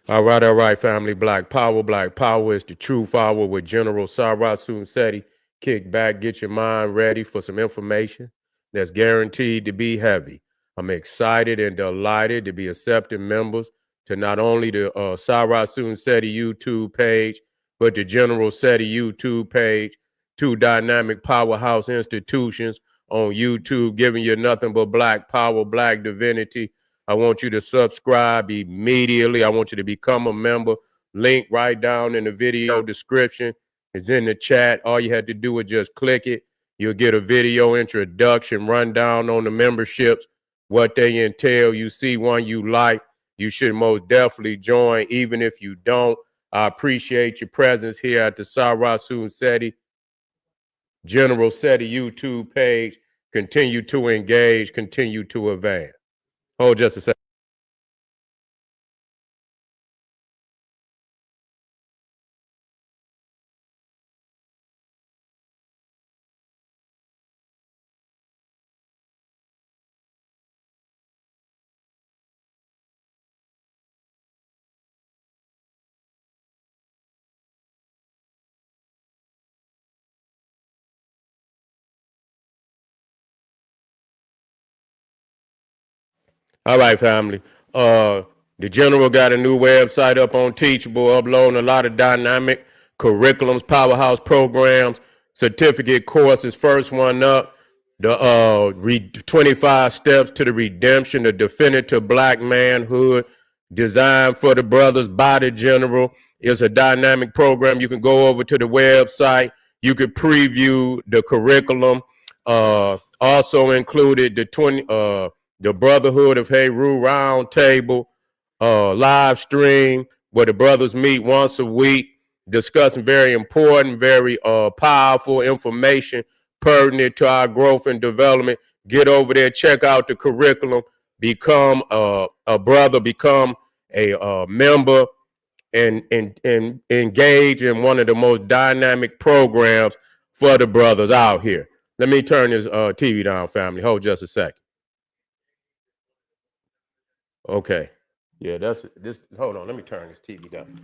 All right, family. Black Power is the truth hour with General Sarasun Seti. Kick back, get your mind ready for some information that's guaranteed to be heavy. I'm excited and delighted to be accepting members to not only the Sarasun Seti YouTube page, but the General Seti YouTube page, two dynamic powerhouse institutions on YouTube giving you nothing but black power, black divinity. I want you to subscribe immediately. I want you to become a member. Link right down in the video description. It's in the chat. All you had to do is just click it. You'll get a video introduction, rundown on the memberships, what they entail. You see one you like, you should most definitely join, even if you don't. I appreciate your presence here at the Sarasun Seti General Seti YouTube page. Continue to engage, continue to advance. Hold just a second. All right, family. The general got a new website up on Teachable, uploading a lot of dynamic curriculums, powerhouse programs, certificate courses. First one up, the 25 steps to the redemption, the definitive black manhood, designed for the brothers by the general. It's a dynamic program. You can go over to the website. You could preview the curriculum. Also included the Brotherhood of Heru Round Table live stream where the brothers meet once a week, discussing very important, very powerful information pertinent to our growth and development. Get over there, check out the curriculum, become a brother, become a member, and engage in one of the most dynamic programs for the brothers out here. Let me turn this TV down, family. Hold just a second. Okay. Yeah, that's this. Hold on, let me turn this TV down.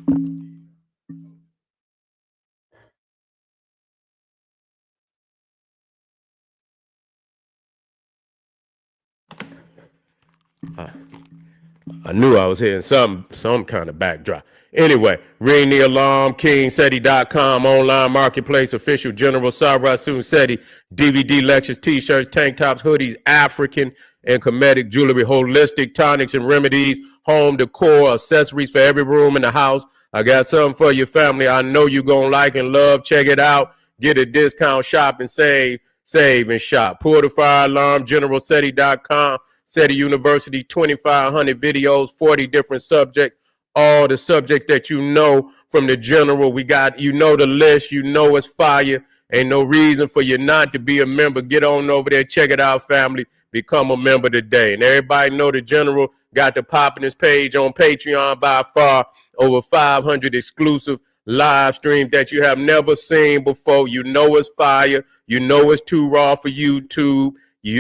I knew I was hearing some kind of backdrop. Anyway, ring the alarm, KingSeti.com, online marketplace, official General Sarasun Seti, DVD lectures, t-shirts, tank tops, hoodies, African and Kemetic jewelry, holistic tonics and remedies, home decor, accessories for every room in the house. I got something for your family I know you're going to like and love. Check it out. Get a discount, shop, and save and shop. Pull the fire alarm, GeneralSeti.com. Seti University, 2,500 videos, 40 different subjects, all the subjects that you know from the general. We got, you know, the list, you know it's fire. Ain't no reason for you not to be a member. Get on over there, check it out, family. Become a member today. And everybody know the general got the poppin'est page on Patreon by far. Over 500 exclusive live streams that you have never seen before. You know it's fire. You know it's too raw for YouTube.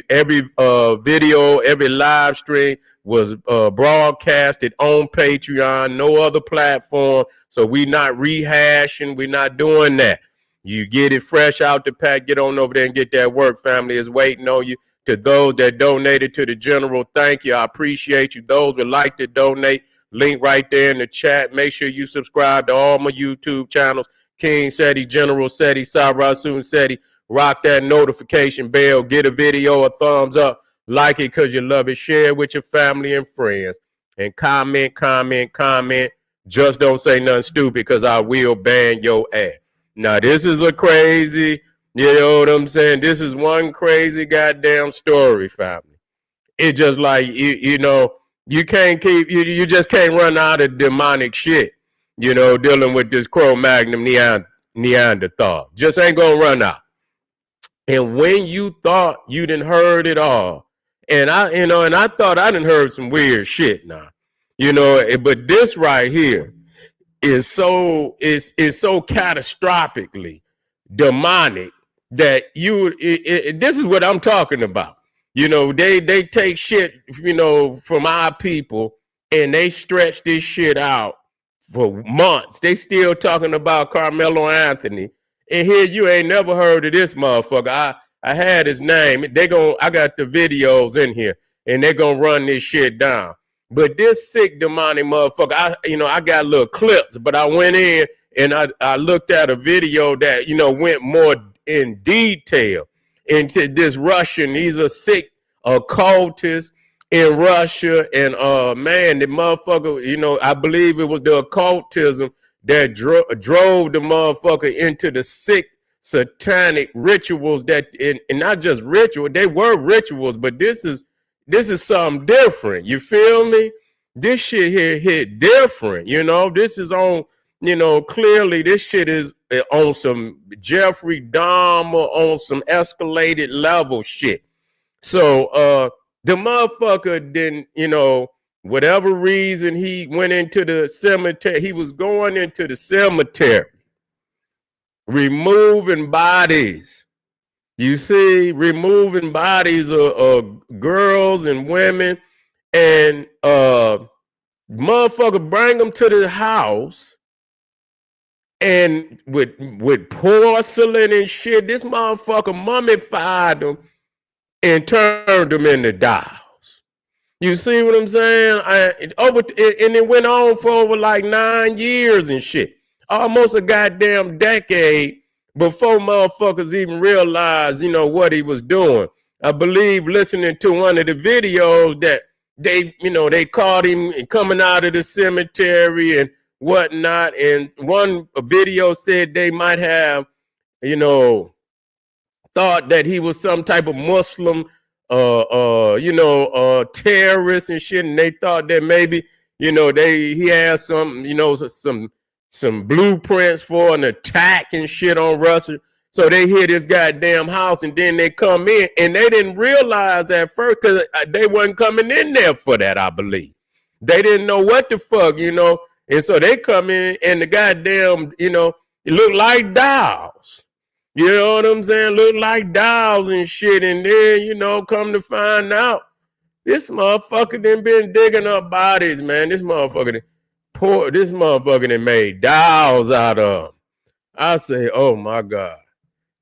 Every video, every live stream was broadcasted on Patreon, no other platform. So we not rehashing, we not doing that. You get it fresh out the pack. Get on over there and get that work. Family is waiting on you. To those that donated to the general, thank you. I appreciate you. Those would like to donate, link right there in the chat. Make sure you subscribe to all my YouTube channels. King Seti, General Seti, Sarasun Seti. Rock that notification bell. Get a video a thumbs up. Like it because you love it. Share it with your family and friends. And comment. Just don't say nothing stupid because I will ban your ass. Now, this is a crazy, you know what I'm saying? This is one crazy goddamn story, family. It just like, you know, you can't keep, you just can't run out of demonic shit, you know, dealing with this Cro-Magnon Neanderthal. Just ain't going to run out. And when you thought you done heard it all, and I thought I done heard some weird shit now, you know, but this right here is so catastrophically demonic that this is what I'm talking about. You know, they take shit, you know, from our people and they stretch this shit out for months. They still talking about Carmelo Anthony. And here you ain't never heard of this motherfucker. I had his name. I got the videos in here, and they're gonna run this shit down. But this sick demonic motherfucker, I got little clips, but I went in and I looked at a video that, went more in detail into this Russian. He's a sick occultist in Russia. And man, the motherfucker, I believe it was the occultism that drove the motherfucker into the sick satanic rituals and not just ritual, they were rituals, but this is something different. You feel me? This shit here hit different. This is on, clearly this shit is on some Jeffrey Dahmer, on some escalated level shit. So the motherfucker didn't, whatever reason he went into the cemetery, he was going into the cemetery, removing bodies. You see, removing bodies of girls and women, and motherfucker bring them to the house, and with porcelain and shit, this motherfucker mummified them and turned them into dolls. You see what I'm saying? And it went on for over like 9 years and shit, almost a goddamn decade before motherfuckers even realized, what he was doing. I believe listening to one of the videos that they caught him coming out of the cemetery and whatnot. And one video said they might have, thought that he was some type of Muslim, terrorist and shit. And they thought that maybe, he had some blueprints for an attack and shit on Russia. So they hit his goddamn house, and then they come in, and they didn't realize at first, because they wasn't coming in there for that, I believe. They didn't know what the fuck, and so they come in, and the goddamn, it looked like dolls. You know what I'm saying? Look like dolls and shit, and then, come to find out, this motherfucker done been digging up bodies, man. This motherfucker done made dolls out of them. I say, oh my God.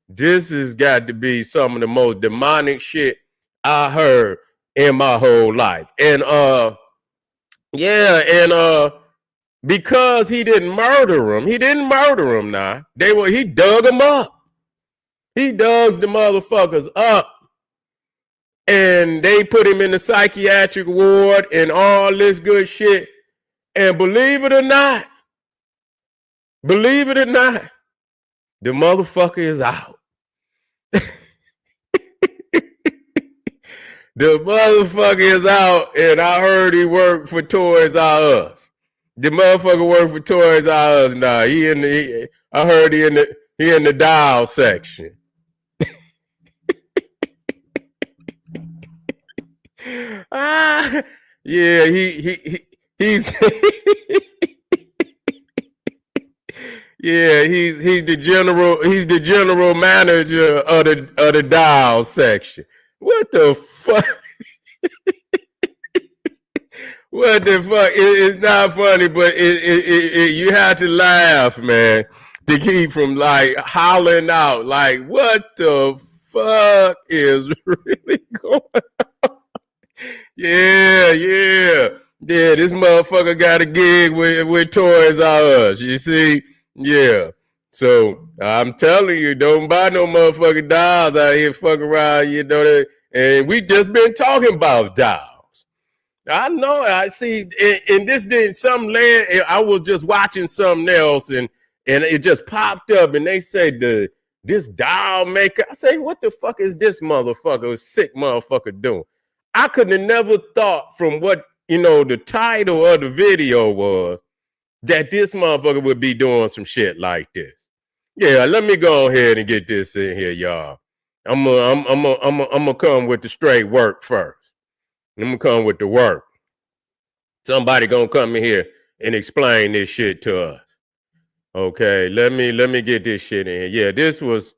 This has got to be some of the most demonic shit I heard in my whole life. And because he didn't murder him now. He dug him up. He dug the motherfuckers up. And they put him in the psychiatric ward and all this good shit. And believe it or not, the motherfucker is out. The motherfucker is out, and I heard he worked for Toys R Us. The motherfucker worked for Toys R Us now. I heard he in the doll section. Yeah, he's yeah, he's the general manager of the doll section. What the fuck? What the fuck? It's not funny, but you have to laugh, man, to keep from like hollering out, like, what the fuck is really going on? Yeah. This motherfucker got a gig with Toys R Us. You see? Yeah. So I'm telling you, don't buy no motherfucking dolls out here fucking around, and we just been talking about dolls. I know, I see, and this did some land. I was just watching something else, and it just popped up, and they said this doll maker. I say, what the fuck is this motherfucker, sick motherfucker doing? I could have never thought from what, the title of the video was, that this motherfucker would be doing some shit like this. Yeah, let me go ahead and get this in here, y'all. I'm gonna come with the straight work first. I'm gonna come with the work. Somebody gonna come in here and explain this shit to us. Okay, let me get this shit in here. Yeah, this was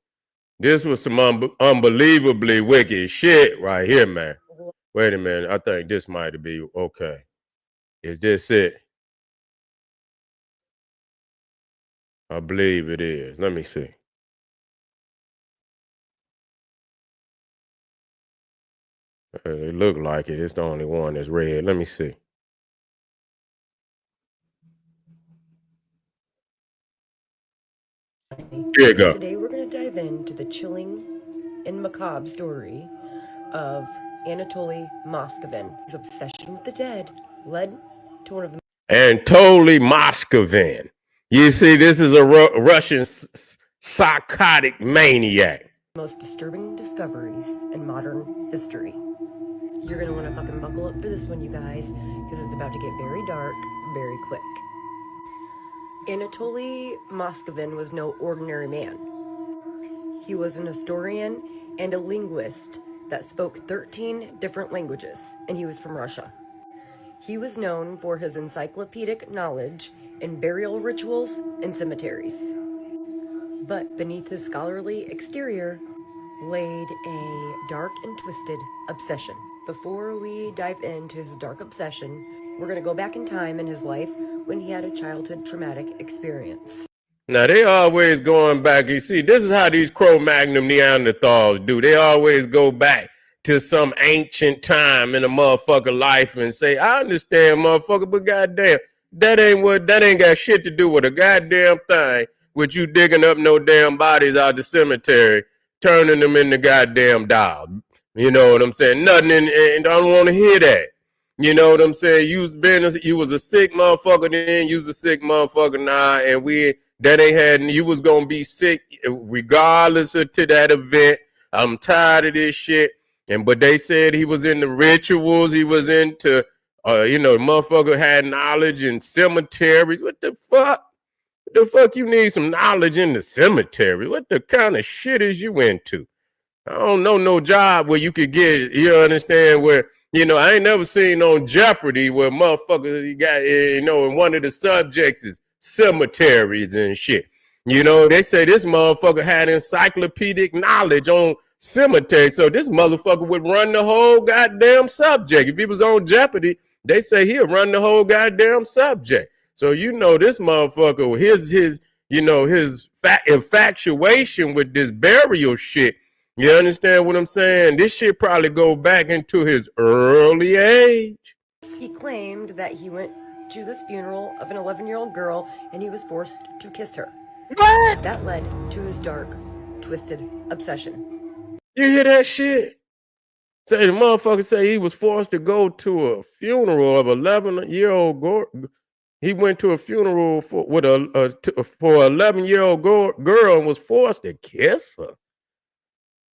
some unbelievably wicked shit right here, man. Wait a minute, I think this might be okay. Is this it? I believe it is. Let me see. It look like it. It's the only one that's red. Let me see. Here you go. Today we're going to dive into the chilling and macabre story of Anatoly Mosavven, whose obsession with the dead led to one of the Anatoly Mosavven. You see, this is a Russian psychotic maniac. most disturbing discoveries in modern history. You're going to want to fucking buckle up for this one, you guys, because it's about to get very dark very quick. Anatoly Mosavven was no ordinary man. He was an historian and a linguist that spoke 13 different languages, and he was from Russia. He was known for his encyclopedic knowledge in burial rituals and cemeteries. But beneath his scholarly exterior laid a dark and twisted obsession. Before we dive into his dark obsession, we're going to go back in time in his life when he had a childhood traumatic experience. Now, they always going back. You see, this is how these Cro-Magnon Neanderthals do. They always go back to some ancient time in a motherfucker life and say, I understand, motherfucker, but goddamn, that ain't got shit to do with a goddamn thing with you digging up no damn bodies out the cemetery, turning them into goddamn dog. You know what I'm saying? Nothing, and I don't want to hear that. You know what I'm saying? You was a sick motherfucker then, you was a sick motherfucker now, and you was gonna be sick regardless of to that event. I'm tired of this shit. But they said he was into rituals, he was into motherfucker had knowledge in cemeteries. What the fuck? What the fuck you need some knowledge in the cemetery? What the kind of shit is you into? I don't know no job where you could get, you understand, where, I ain't never seen on Jeopardy where motherfuckers got, and one of the subjects is cemeteries and shit. They say this motherfucker had encyclopedic knowledge on cemetery. So this motherfucker would run the whole goddamn subject. If he was on Jeopardy, they say he'll run the whole goddamn subject. So this motherfucker, his infatuation with this burial shit. You understand what I'm saying? This shit probably go back into his early age. He claimed that he went to this funeral of an 11-year-old girl and he was forced to kiss her. What? That led to his dark, twisted obsession. You hear that shit? Say the motherfucker say he was forced to go to a funeral of 11-year-old girl. He went to a funeral for an 11-year-old girl and was forced to kiss her.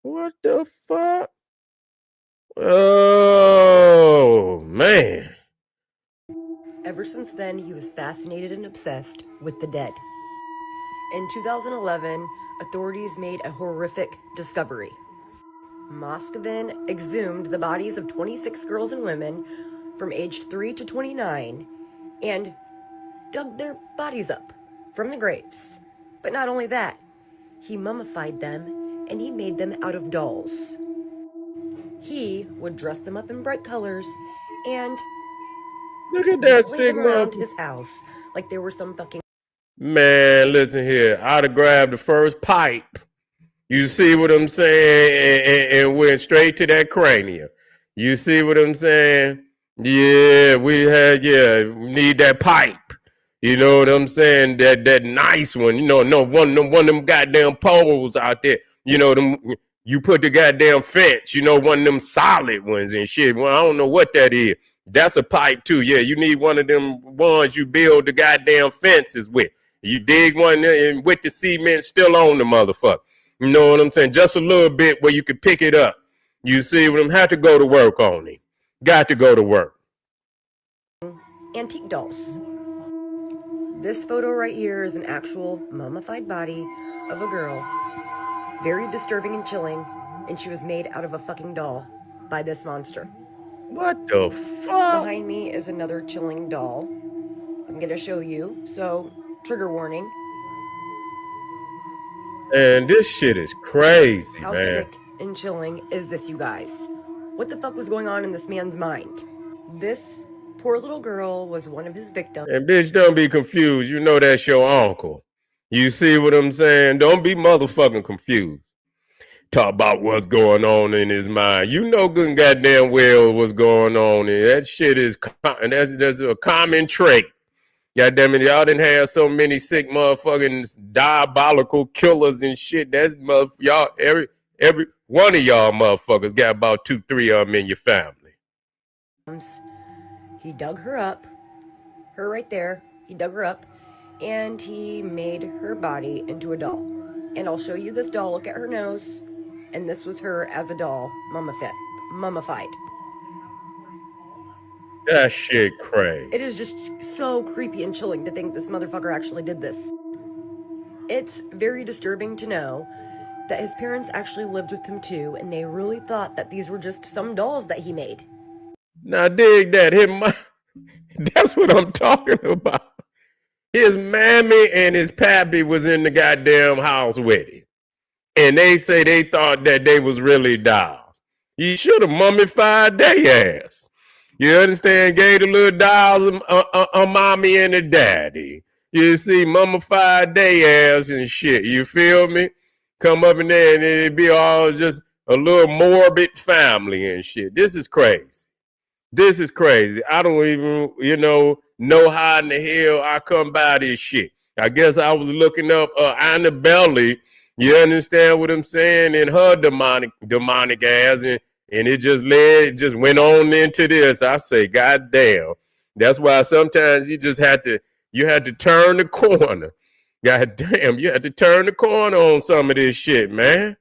What the fuck? Oh, man. Ever since then, he was fascinated and obsessed with the dead. In 2011, authorities made a horrific discovery. Mosavven exhumed the bodies of 26 girls and women from aged 3 to 29 and dug their bodies up from the graves. But not only that, he mummified them and he made them out of dolls. He would dress them up in bright colors and look at that display them around his house like they were some fucking... Man, listen here. I'd have grabbed the first pipe. You see what I'm saying? And went straight to that cranium. You see what I'm saying? Yeah, we need that pipe. You know what I'm saying? That nice one. One of them goddamn poles out there. You put the goddamn fence, one of them solid ones and shit. Well, I don't know what that is. That's a pipe too. Yeah, you need one of them ones you build the goddamn fences with. You dig one and with the cement still on the motherfucker. You know what I'm saying? Just a little bit where you could pick it up. You see what I'm have to go to work on it. Got to go to work. Antique dolls. This photo right here is an actual mummified body of a girl. Very disturbing and chilling, and she was made out of a fucking doll by this monster. What the fuck? Behind me is another chilling doll. I'm gonna show you, so trigger warning. And this shit is crazy, How man. sick and chilling is this, you guys? What the fuck was going on in this man's mind? This poor little girl was one of his victims. And bitch, don't be confused. You know that's your uncle. You see what I'm saying? Don't be motherfucking confused. Talk about what's going on in his mind. You know good and goddamn well what's going on. And that shit is that's a common trait. Goddamn it, y'all didn't have so many sick motherfucking diabolical killers and shit. That's y'all every one of y'all motherfuckers got about 2-3 of them in your family. He dug her up, her right there. He dug her up, and he made her body into a doll. And I'll show you this doll. Look at her nose. And this was her as a doll, mummified. That shit crazy. It is just so creepy and chilling to think this motherfucker actually did this. It's very disturbing to know that his parents actually lived with him too, and they really thought that these were just some dolls that he made. Now dig that. That's what I'm talking about. His mammy and his pappy was in the goddamn house with him. And they say they thought that they was really dolls. You should have mummified their ass. You understand? Gave the little dolls a mommy and a daddy. You see, mummified their ass and shit. You feel me? Come up in there and it'd be all just a little morbid family and shit. This is crazy. This is crazy. I don't even, know how in the hell I come by this shit. I guess I was looking up Annabelle. You understand what I'm saying? And her demonic ass, and it just went on into this. I say, God damn. That's why sometimes you had to turn the corner. God damn, you had to turn the corner on some of this shit, man.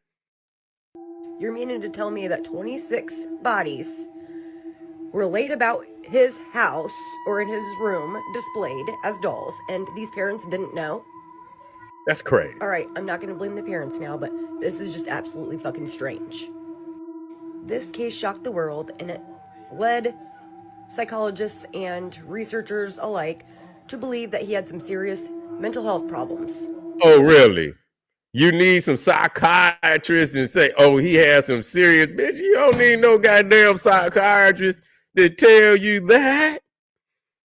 You're meaning to tell me that 26 bodies were laid about his house or in his room displayed as dolls, and these parents didn't know? That's crazy. All right, I'm not going to blame the parents now, but this is just absolutely fucking strange. This case shocked the world, and it led psychologists and researchers alike to believe that he had some serious mental health problems. Oh, really? You need some psychiatrists and say, oh, he has some serious... Bitch, you don't need no goddamn psychiatrist to tell you that.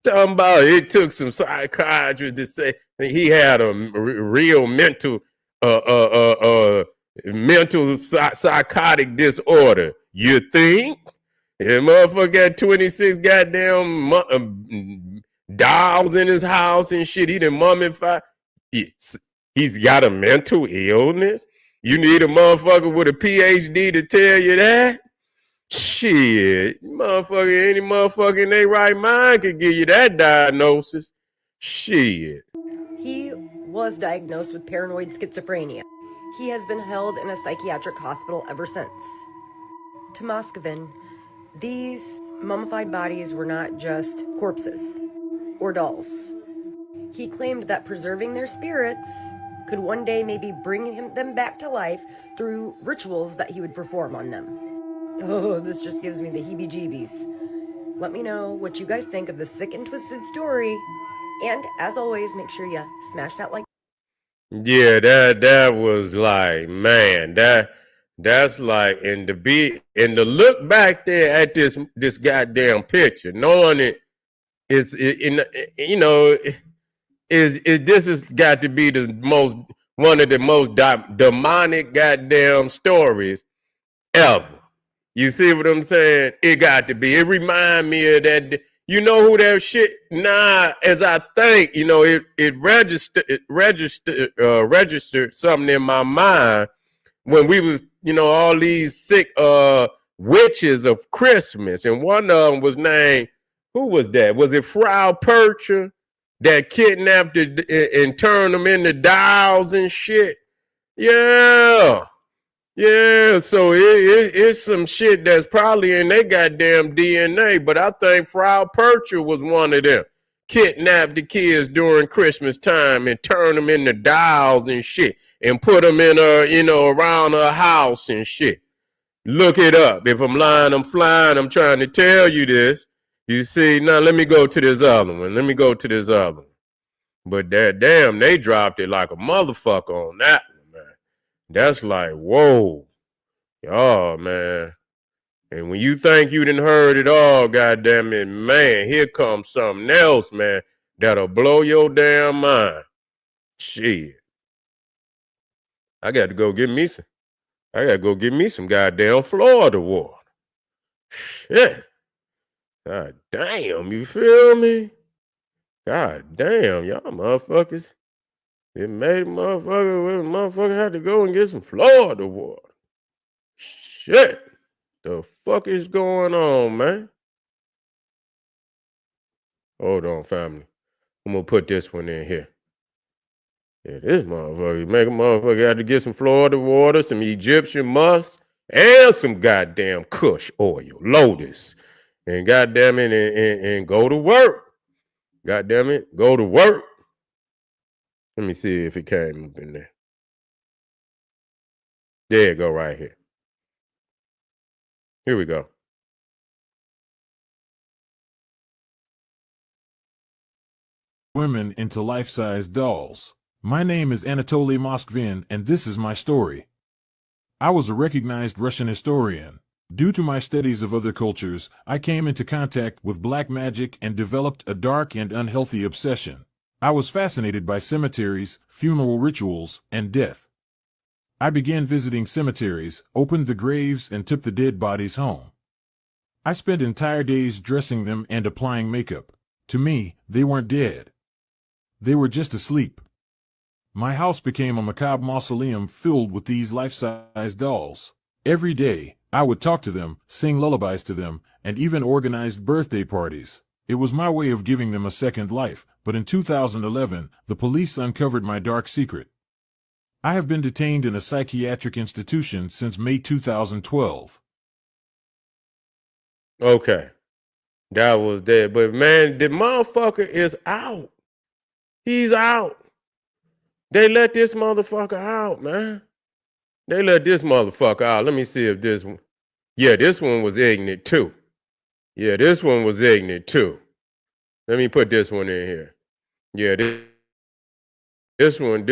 Talking about it took some psychiatrists to say he had a real mental psychotic disorder. You think? That motherfucker got 26 goddamn dolls in his house and shit. He done mummified. He's got a mental illness. You need a motherfucker with a PhD to tell you that? Shit, motherfucker, any motherfucker in their right mind could give you that diagnosis. Shit. He was diagnosed with paranoid schizophrenia. He has been held in a psychiatric hospital ever since. To Mosavven, these mummified bodies were not just corpses or dolls. He claimed that preserving their spirits could one day maybe bring them back to life through rituals that he would perform on them. Oh, this just gives me the heebie-jeebies. Let me know what you guys think of this sick and twisted story. And as always, make sure you smash that like. Yeah, that was like, man, that's like, and to look back there at this goddamn picture, knowing it is, this has got to be one of the most demonic goddamn stories ever. You see what I'm saying? It got to be. It remind me of that. You know who that shit? Nah, as I think, it registered something in my mind when we was, all these sick witches of Christmas, and one of them was named, who was that? Was it Frau Percher that kidnapped and turned them into dolls and shit? Yeah. Yeah, so it's some shit that's probably in their goddamn DNA, but I think Frau Percher was one of them. Kidnapped the kids during Christmas time and turned them into dolls and shit and put them in around her house and shit. Look it up. If I'm lying, I'm flying. I'm trying to tell you this. You see, now let me go to this other one. But that damn, they dropped it like a motherfucker on that one, man. That's like, whoa. Oh, man. And when you think you done heard it all, goddamn it, man, here comes something else, man, that'll blow your damn mind. Shit. I got to go get me some. I got to go get me some goddamn Florida water. Shit. God damn, you feel me? God damn, y'all motherfuckers. It made motherfucker had to go and get some Florida water. Shit. The fuck is going on, man? Hold on, family. I'm gonna put this one in here. Yeah, this motherfucker make a motherfucker have to get some Florida water, some Egyptian musk, and some goddamn Kush oil, Lotus. And goddamn it, and go to work. Goddamn it, go to work. Let me see if it came up in there. There you go, right here. Here we go. Women into life-size dolls. My name is Anatoly Mosavven, and this is my story. I was a recognized Russian historian. Due to my studies of other cultures, I came into contact with black magic and developed a dark and unhealthy obsession. I was fascinated by cemeteries, funeral rituals, and death. I began visiting cemeteries, opened the graves, and took the dead bodies home. I spent entire days dressing them and applying makeup. To me, they weren't dead. They were just asleep. My house became a macabre mausoleum filled with these life-size dolls. Every day, I would talk to them, sing lullabies to them, and even organized birthday parties. It was my way of giving them a second life, but in 2011, the police uncovered my dark secret. I have been detained in a psychiatric institution since May 2012. Okay. That was dead. But man, the motherfucker is out. He's out. They let this motherfucker out, man. They let this motherfucker out. Let me see if this one. Yeah, this one was ignorant too. Yeah, this one was ignorant too. Let me put this one in here. Yeah, this one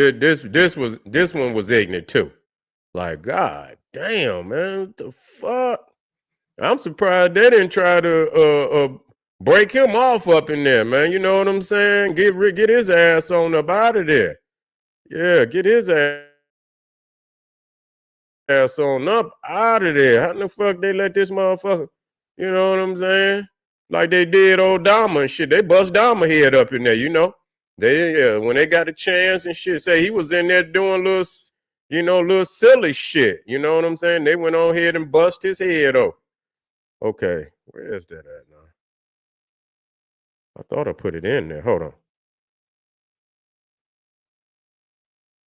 was ignorant too. Like, God damn, man, what the fuck? I'm surprised they didn't try to break him off up in there, man. You know what I'm saying? Get his ass on up out of there. Yeah, get his ass on up out of there. How the fuck they let this motherfucker? You know what I'm saying? Like they did old Dahmer and shit. They bust Dahmer head up in there, you know. They when they got a chance and shit, say he was in there doing little silly shit. You know what I'm saying? They went on ahead and bust his head off. Okay, where is that at now? I thought I put it in there. Hold on.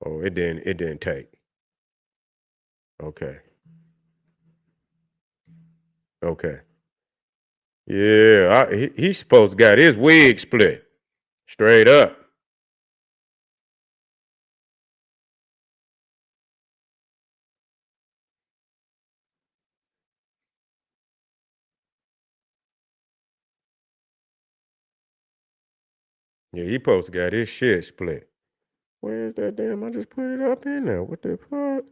Oh, it didn't take. Okay. Okay. Yeah, he's supposed to got his wig split. Straight up. Yeah, he supposed to got his shit split. Where's that damn? I just put it up in there. What the fuck?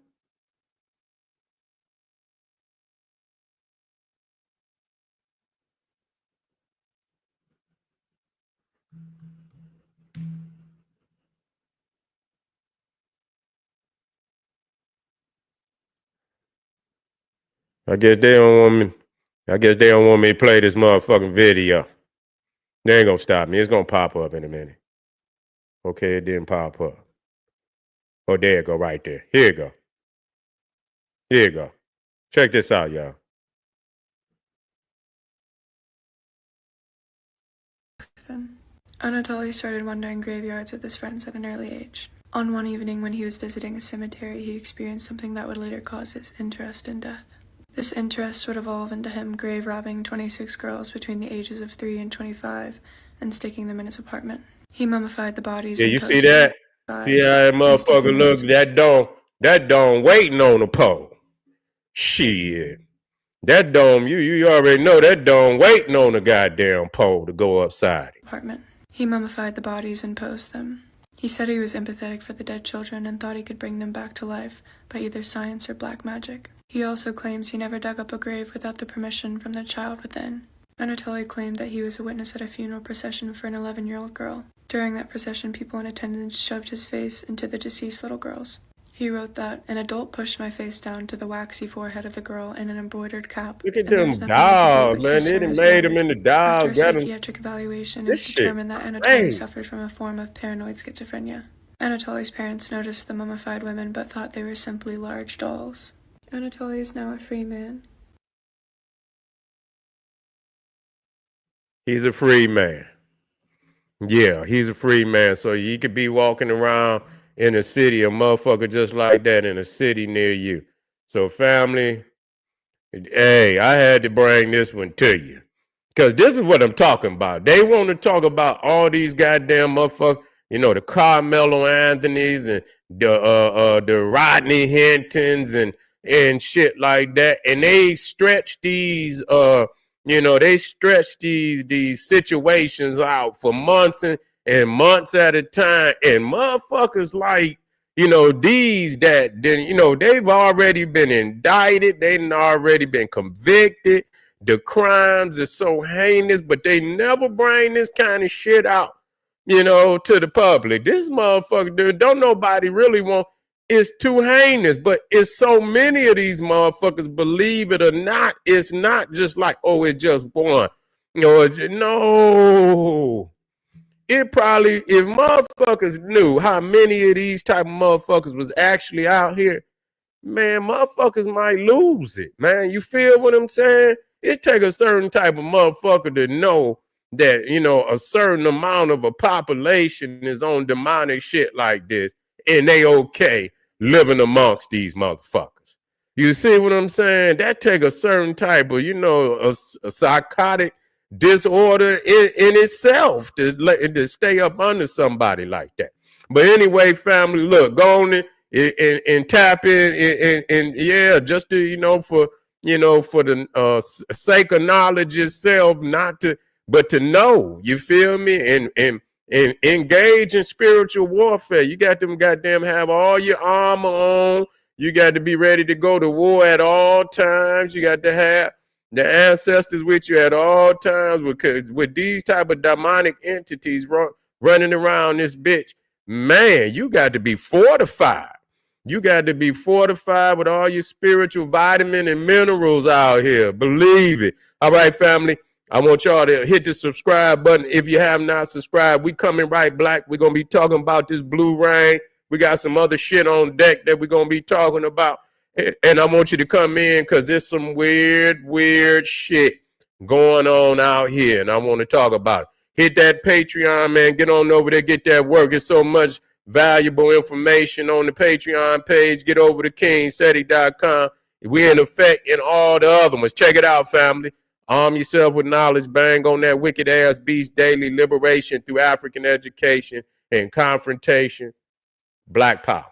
I guess they don't want me. I guess they don't want me to play this motherfucking video. They ain't gonna stop me. It's gonna pop up in a minute. Okay, it didn't pop up. Oh, there it go right there. Here you go. Here you go. Check this out, y'all. Anatoly started wandering graveyards with his friends at an early age. On one evening when he was visiting a cemetery, he experienced something that would later cause his interest in death. This interest would evolve into him grave robbing 26 girls between the ages of 3 and 25 and sticking them in his apartment. He mummified the bodies. Yeah, you see that? See how that motherfucker looks? That dome waiting on the pole. Shit. That dome, you already know that dome waiting on the goddamn pole to go upside it. Apartment. He mummified the bodies and posed them. He said he was empathetic for the dead children and thought he could bring them back to life by either science or black magic. He also claims he never dug up a grave without the permission from the child within. Anatoly claimed that he was a witness at a funeral procession for an 11-year-old girl. During that procession, people in attendance shoved his face into the deceased little girls. He wrote that an adult pushed my face down to the waxy forehead of the girl in an embroidered cap, Look at and there them was nothing I could do dogs, but man. kiss They her done as made him ordered. into After a dogs. Got him. psychiatric evaluation, it This was shit determined that Anatoly crazy. suffered from a form of paranoid schizophrenia. Anatoly's parents noticed the mummified women but thought they were simply large dolls. Anatoly is now a free man. He's a free man. Yeah, he's a free man. So you could be walking around in a city, a motherfucker just like that in a city near you. So family, hey, I had to bring this one to you. Because this is what I'm talking about. They want to talk about all these goddamn motherfuckers, you know, the Carmelo Anthonys and the Rodney Hintons and shit like that. And they stretch these they stretch these situations out for months and months at a time. And motherfuckers like, you know, these that then, you know, they've already been indicted, they've already been convicted. The crimes are so heinous, but they never bring this kind of shit out, you know, to the public. This motherfucker, dude, don't nobody really want. It's too heinous, but it's so many of these motherfuckers, believe it or not, it's not just like, oh, it's just one. You know, no. It probably, if motherfuckers knew how many of these type of motherfuckers was actually out here, man, motherfuckers might lose it, man. You feel what I'm saying? It take a certain type of motherfucker to know that, you know, a certain amount of a population is on demonic shit like this, and they okay living amongst these motherfuckers. You see what I'm saying? That take a certain type of, you know, a psychotic disorder in itself to stay up under somebody like that. But anyway, family, look, go on and tap in and yeah, just to, you know, for the sake of knowledge itself, not to, but to know, you feel me, and engage in spiritual warfare. You got them goddamn have all your armor on. You got to be ready to go to war at all times. You got to have the ancestors with you at all times, because with these type of demonic entities running around this bitch, man, you got to be fortified. You got to be fortified with all your spiritual vitamin and minerals out here. Believe it. All right, family. I want y'all to hit the subscribe button if you have not subscribed. We coming right black. We're going to be talking about this blue rain. We got some other shit on deck that we're going to be talking about. And I want you to come in because there's some weird shit going on out here. And I want to talk about it. Hit that Patreon, man. Get on over there. Get that work. It's so much valuable information on the Patreon page. Get over to kingseti.com. We're in effect in all the other ones. Check it out, family. Arm yourself with knowledge. Bang on that wicked ass beast daily. Liberation through African education and confrontation. Black power.